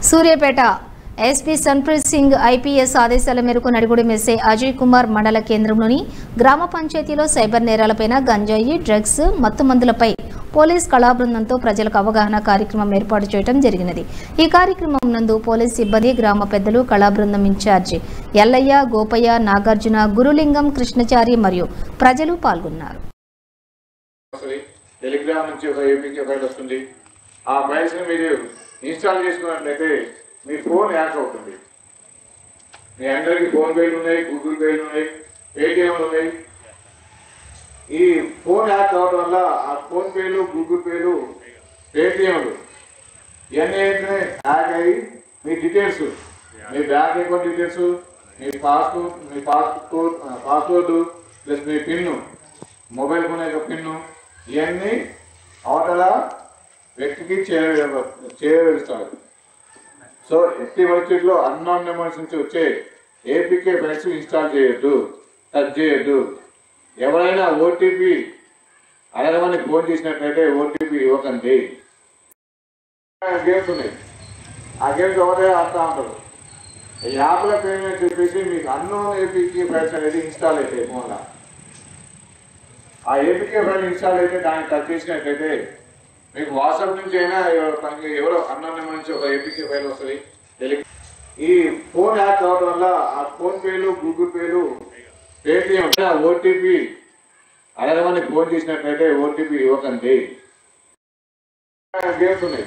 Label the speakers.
Speaker 1: Suryapet SP Sanpreet Singh IPS ఆదేశాల మేరకు నడిగుడి మెస్సే అజయ్ కుమార్ మండల కేంద్రంలోని గ్రామ పంచాయతీలో సైబర్ నేరాలపైన గంజాయి, డ్రగ్స్, మత్తుమందులపై పోలీస్ కళాబృందంతో ప్రజలకు అవగాహన కార్యక్రమం ఏర్పాటు చేయడం జరిగినది. ఈ కార్యక్రమం నందు పోలీస్ సిబ్బంది, గ్రామ పెద్దలు, కళాబృందం ఇన్ఛార్జి ఎల్లయ్య, గోపయ్య, నాగార్జున, గురులింగం, కృష్ణచారి మరియు ప్రజలు పాల్గొన్నారు.
Speaker 2: టెలిగ్రామ్ నుంచి ఒక ఏపీకే ఫైల్ వస్తుంది. ఆ ఫైల్స్ ని మీరు ఇన్స్టాల్ చేసుకున్నట్లయితే మీ ఫోన్ హ్యాక్ అవుతుంది. మీ అందరికి ఫోన్ పేలు ఉన్నాయి, గూగుల్ పేలు ఉన్నాయి, పేటిఎంలు ఉన్నాయి. ఈ ఫోన్ హ్యాక్ అవడం వల్ల ఆ ఫోన్ పేలు, గూగుల్ పేలు, పేటిఎంలు ఇవన్నీ హ్యాక్ అయ్యి మీ డీటెయిల్స్, మీ బ్యాంక్ అకౌంట్ డీటెయిల్స్, మీ పాస్వర్డ్ ప్లస్ మీ పిన్ను, మొబైల్ ఫోన్ యొక్క పిన్ను, ఇవన్నీ అవతల వ్యక్తికి చేరవేస్తారు. సో ఎట్టి పరిస్థితుల్లో అన్నోన్ నెంబర్స్ నుంచి వచ్చే ఏపీకే ఫైల్స్ ఇన్స్టాల్ చేయొద్దు, టచ్ చేయొద్దు. ఎవరైనా ఓటీపీ అడగమని ఫోన్ చేసినట్లయితే ఓటీపీ ఇవ్వకండి. గేమ్స్ ఉన్నాయి, ఆ గేమ్స్ ఎవరే ఆడుతూ ఉంటారు. ఈ యాప్ల పేమెంట్ చెప్పేసి మీకు అన్నోన్ ఏపీకే ఫైల్స్ అనేది ఇన్స్టాల్ అవుతాయి ఫోన్లో. ఆ ఏపీకే ఫైల్ ఇన్స్టాల్ అయితే దాన్ని టచ్ చేసినట్లయితే మీకు వాట్సాప్ నుంచి అయినా ఎవరో అన్నోన్ నెంబర్ నుంచి ఒక ఏపీకే ఫైల్ వస్తుంది. ఈ ఫోన్ హ్యాక్ అవడం వల్ల ఆ ఫోన్ పేలు, గూగుల్ పేలు, పేటిఎం ఓటీపీ అడగమని ఫోన్ చేసినట్లయితే ఓటీపీ ఇవ్వకండి. గేమ్స్ ఉన్నాయి,